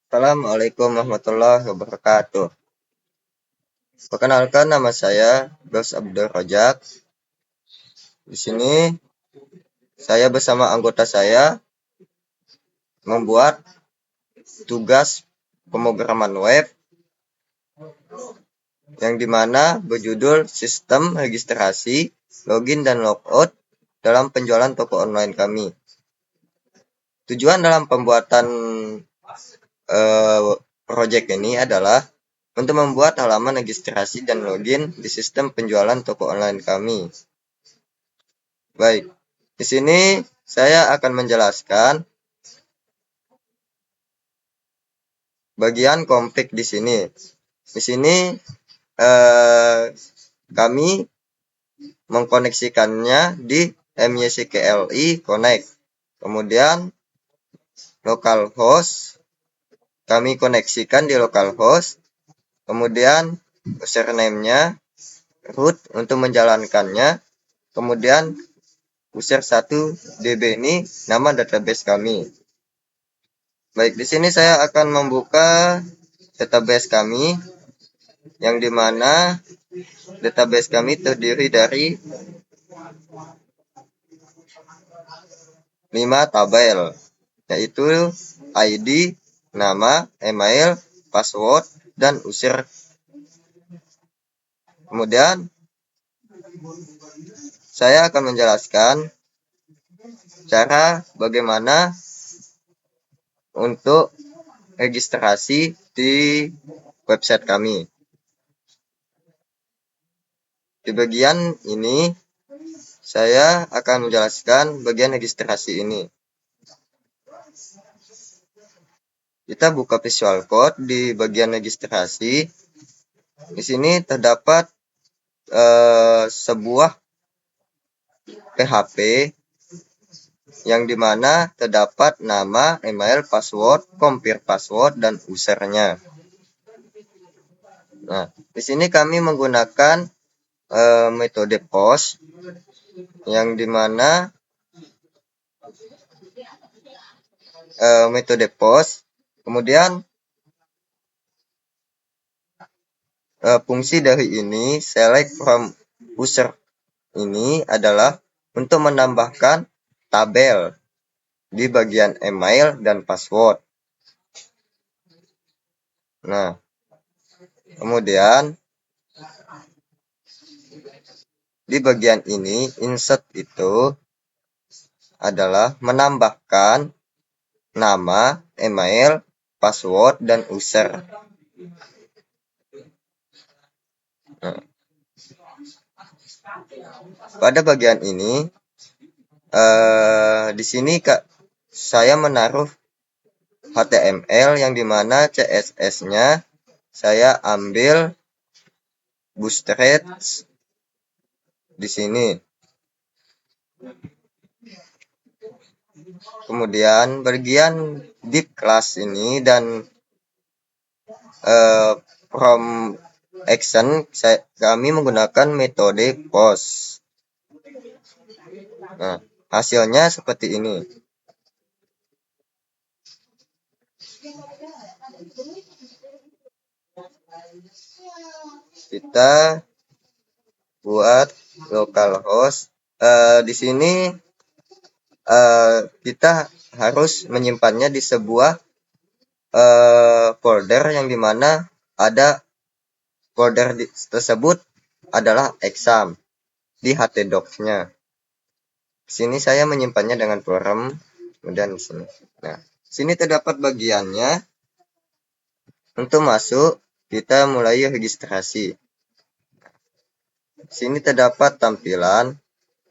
Assalamualaikum warahmatullahi wabarakatuh. Perkenalkan, nama saya Ghaus Abdul Rojak. Di sini saya bersama anggota saya membuat tugas pemrograman web yang dimana berjudul Sistem Registrasi, Login dan Logout dalam penjualan toko online kami. Tujuan dalam pembuatan proyek ini adalah untuk membuat halaman registrasi dan login di sistem penjualan toko online kami. Baik, di sini saya akan menjelaskan bagian konflik di sini. Di sini kami mengkoneksikannya di MySQLi Connect. Kemudian localhost kami koneksikan di localhost. Kemudian username-nya root untuk menjalankannya. Kemudian user 1DB ini nama database kami. Baik, di sini saya akan membuka database kami yang dimana database kami terdiri dari 5 tabel, yaitu ID, nama, email, password, dan user. Kemudian saya akan menjelaskan cara bagaimana untuk registrasi di website kami. Di bagian ini saya akan menjelaskan bagian registrasi ini. Kita buka Visual Code di bagian registrasi. Di sini terdapat sebuah PHP yang dimana terdapat nama, email, password, compare password, dan usernya. Nah, di sini kami menggunakan metode post yang dimana metode post. Kemudian fungsi dari ini select from user ini adalah untuk menambahkan tabel di bagian email dan password. Nah, kemudian di bagian ini insert itu adalah menambahkan nama, email, password, dan user. Nah, pada bagian ini di sini saya menaruh HTML yang dimana CSS-nya saya ambil Bootstrap di sini. Kemudian bagian div class ini dan from action kami menggunakan metode post. Nah, hasilnya seperti ini. Kita buat localhost. Di sini kita harus menyimpannya di sebuah folder yang dimana ada folder tersebut adalah exam di htdocs-nya. Di sini saya menyimpannya dengan forum, kemudian di sini. Nah, sini terdapat bagiannya. Untuk masuk, kita mulai registrasi. Sini terdapat tampilan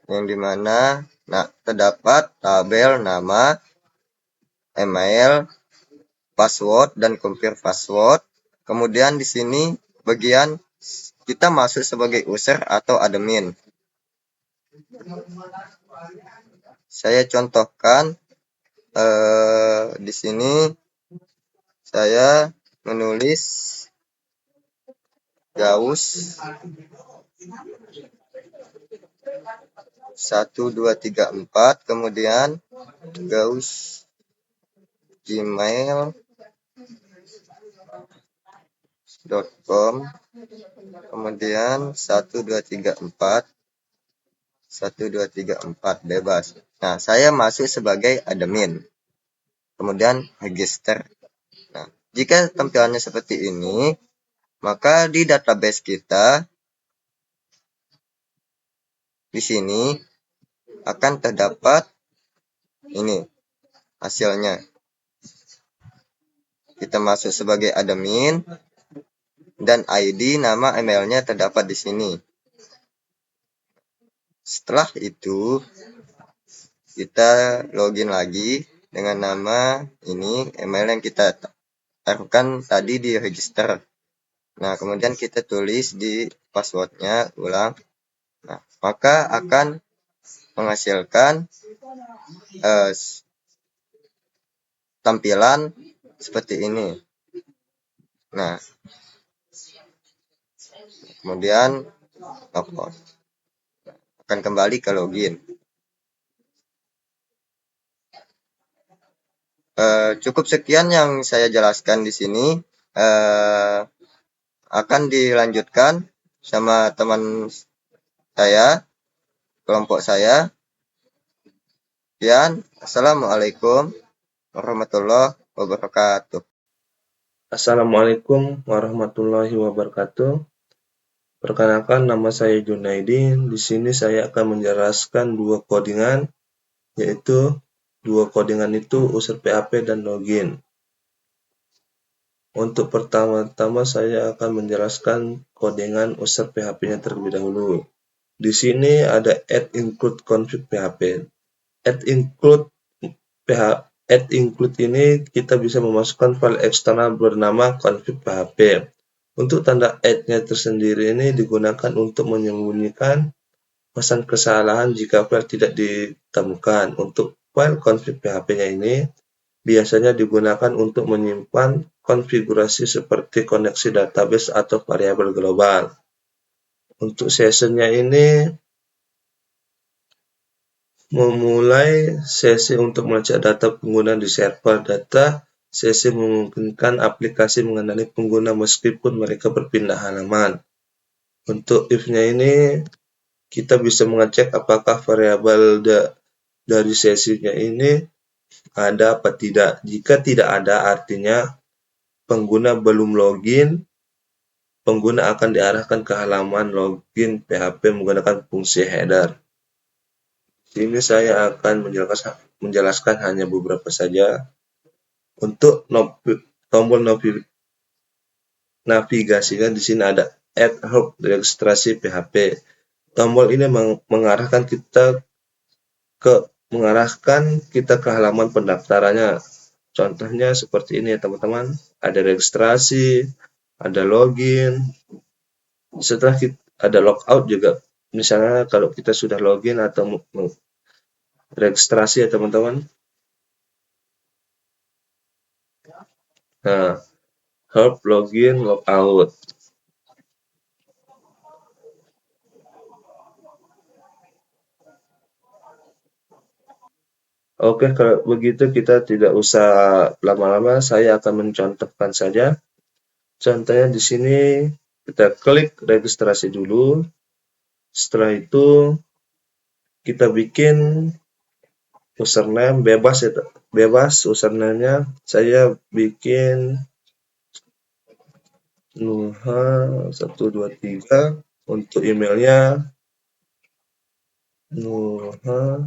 yang dimana terdapat tabel nama, email, password, dan compare password. Kemudian di sini bagian kita masuk sebagai user atau admin. Saya contohkan di sini saya menulis Ghaus 1234, kemudian Ghaus gmail.com. gmail.com, kemudian 1234 bebas. Nah, saya masuk sebagai admin, kemudian register. Nah, jika tampilannya seperti ini, maka di database kita di sini akan terdapat ini hasilnya. Kita masuk sebagai admin dan ID nama emailnya terdapat di sini. Setelah itu kita login lagi dengan nama ini, email yang kita taruhkan tadi di register. Nah, kemudian kita tulis di passwordnya ulang. Nah, maka akan menghasilkan tampilan seperti ini. Nah, kemudian akan kembali ke login. Cukup sekian yang saya jelaskan di sini. Akan dilanjutkan sama teman saya, kelompok saya. Sekian, assalamualaikum warahmatullahi wabarakatuh. Assalamualaikum warahmatullahi wabarakatuh. Perkenalkan, nama saya Junaidin. Di sini saya akan menjelaskan dua codingan, yaitu dua codingan itu user PHP dan login. Untuk pertama-tama saya akan menjelaskan codingan user PHP-nya terlebih dahulu. Di sini ada add include config PHP. Add include ini kita bisa memasukkan file eksternal bernama config PHP. Untuk tanda add-nya tersendiri ini digunakan untuk menyembunyikan pesan kesalahan jika file tidak ditemukan. Untuk file config PHP-nya ini biasanya digunakan untuk menyimpan konfigurasi seperti koneksi database atau variabel global. Untuk sessionnya ini memulai sesi untuk melacak data pengguna di server data. Sesi memungkinkan aplikasi mengenali pengguna meskipun mereka berpindah halaman. Untuk if-nya ini kita bisa mengecek apakah variabel dari sesinya ini ada apa tidak. Jika tidak ada, artinya pengguna belum login. Pengguna akan diarahkan ke halaman login PHP menggunakan fungsi header. Sini saya akan menjelaskan hanya beberapa saja. Untuk tombol navigasinya di sini ada add help registrasi PHP. Tombol ini mengarahkan kita ke halaman pendaftarannya. Contohnya seperti ini ya teman-teman. Ada registrasi, ada login. Setelah ada logout juga. Misalnya kalau kita sudah login atau registrasi ya teman-teman. Nah, help login, logout. Oke, kalau begitu kita tidak usah lama-lama, saya akan mencontohkan saja. Contohnya di sini kita klik registrasi dulu. Setelah itu kita bikin username bebas username-nya. Saya bikin Nuha123. Untuk emailnya Nuha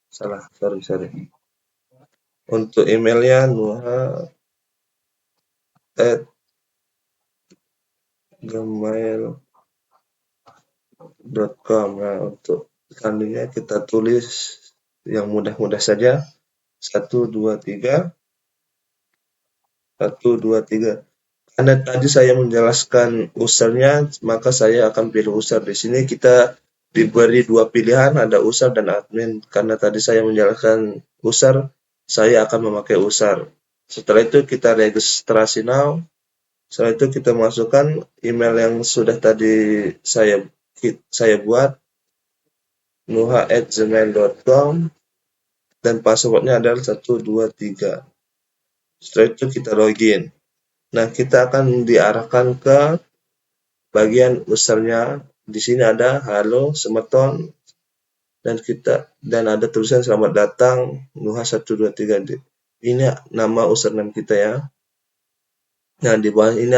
sorry. Untuk emailnya nuha@gmail.com. Nah, untuk selanjutnya kita tulis yang mudah-mudah saja. 123. Karena tadi saya menjelaskan usernya, maka saya akan pilih user. Di sini kita diberi dua pilihan, ada user dan admin. Karena tadi saya menjelaskan user, saya akan memakai user. Setelah itu kita registrasi now. Setelah itu kita masukkan email yang sudah tadi saya buat, nuha@gmail.com, dan passwordnya adalah 123. Setelah itu kita login. Nah, kita akan diarahkan ke bagian usernya. Di sini ada halo Semeton dan ada tulisan selamat datang Nuha 123. Ini nama username kita ya. Nah, di bawah ini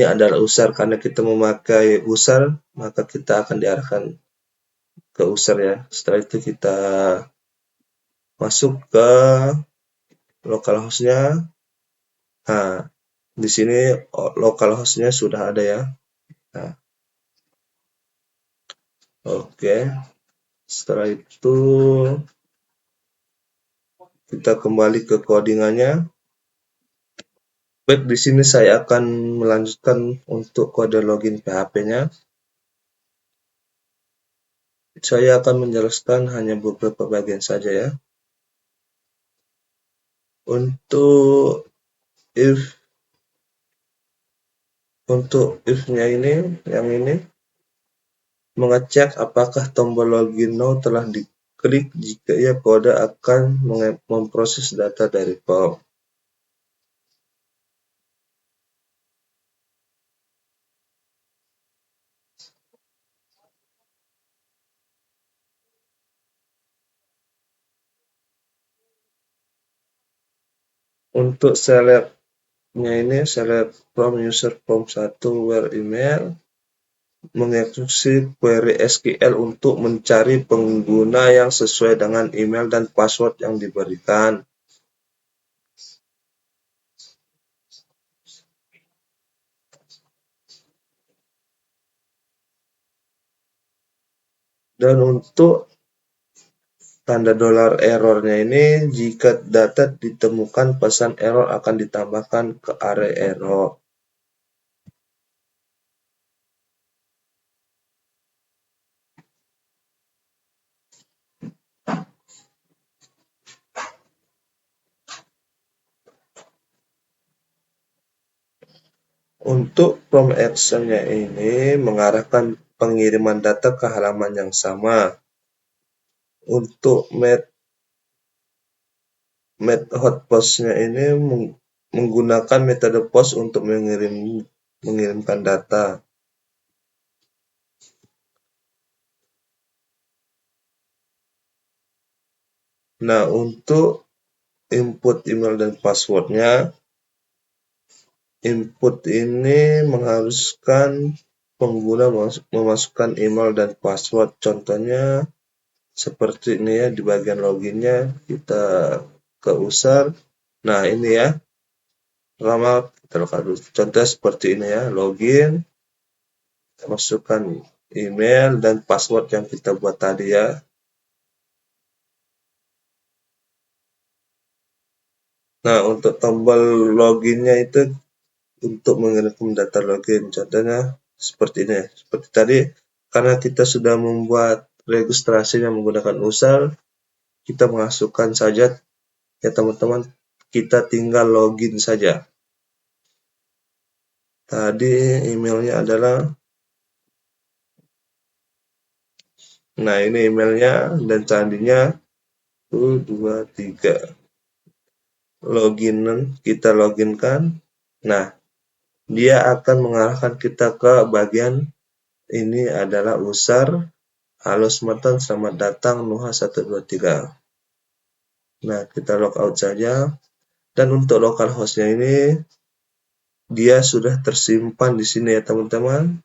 adalah user. Karena kita memakai user, maka kita akan diarahkan ke user ya. Setelah itu kita masuk ke localhost-nya. Nah, di sini localhost-nya sudah ada ya. Nah, oke. Setelah itu kita kembali ke codingannya. Baik, di sini saya akan melanjutkan untuk kode login PHP-nya. Saya akan menjelaskan hanya beberapa bagian saja ya. Untuk if-nya yang ini mengecek apakah tombol login now telah diklik jika ia kode akan memproses data dari form. Untuk select-nya select from user form 1 where email, mengeksekusi query SQL untuk mencari pengguna yang sesuai dengan email dan password yang diberikan. Dan untuk tanda dolar error-nya jika data ditemukan pesan error akan ditambahkan ke area error. Untuk from action-nya mengarahkan pengiriman data ke halaman yang sama. Untuk method post-nya menggunakan metode post untuk mengirimkan data. Nah, untuk input email dan passwordnya, input mengharuskan pengguna memasukkan email dan password. Contohnya seperti ini ya, di bagian loginnya kita ke user. Nah, ini ya. Pertama kita lokal dulu. Contohnya seperti ini ya, login, kita masukkan email dan password yang kita buat tadi ya. Nah, untuk tombol loginnya untuk mengirim data login. Contohnya seperti ini, seperti tadi. Karena kita sudah membuat registrasinya menggunakan user, kita masukkan saja ya teman-teman. Kita tinggal login saja. Tadi emailnya adalah, nah ini emailnya dan sandinya 1, 2, 3. Kita loginkan. Nah, dia akan mengarahkan kita ke bagian ini adalah user. Halo Semeton, selamat datang Nuha 123. Nah, kita logout saja. Dan untuk localhost-nya dia sudah tersimpan di sini ya teman-teman.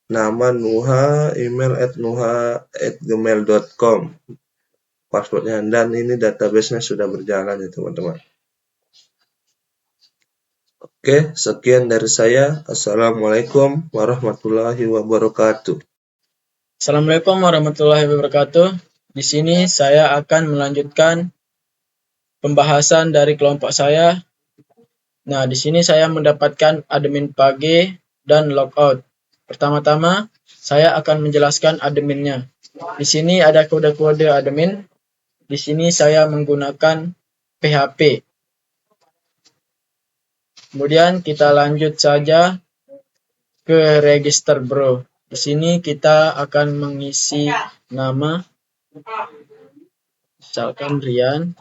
Nama Nuha, email nuha@gmail.com. Passwordnya, dan ini database-nya sudah berjalan ya teman-teman. Oke, sekian dari saya. Assalamualaikum warahmatullahi wabarakatuh. Assalamualaikum warahmatullahi wabarakatuh. Di sini saya akan melanjutkan pembahasan dari kelompok saya. Nah, di sini saya mendapatkan admin page dan logout. Pertama-tama, saya akan menjelaskan adminnya. Di sini ada kode-kode admin. Di sini saya menggunakan PHP. Kemudian kita lanjut saja ke register bro. Di sini kita akan mengisi nama, misalkan Rian.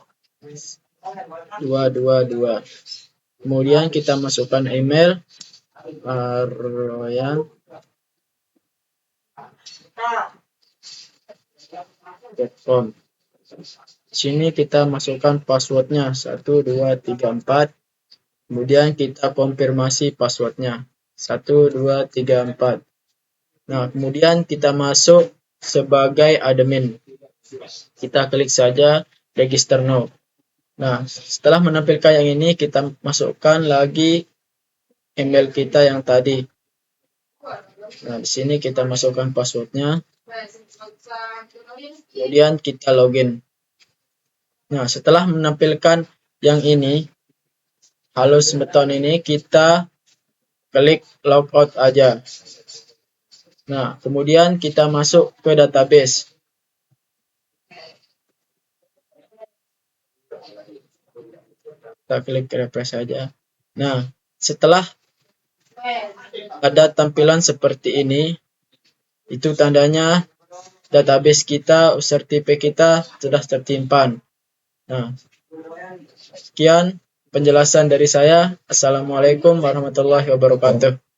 222. Kemudian kita masukkan email arroyan.com. Sini kita masukkan passwordnya 1234. Kemudian kita konfirmasi passwordnya 1234. Nah, kemudian kita masuk sebagai admin. Kita klik saja register now. Nah, setelah menampilkan yang ini, kita masukkan lagi email kita yang tadi. Nah, di sini kita masukkan passwordnya. Kemudian kita login. Nah, setelah menampilkan yang ini, Halo Semeton ini, kita klik logout aja. Nah, kemudian kita masuk ke database. Kita klik refresh saja. Nah, setelah ada tampilan seperti ini, itu tandanya database kita, user TP kita sudah tersimpan. Nah, sekian penjelasan dari saya. Assalamualaikum warahmatullahi wabarakatuh.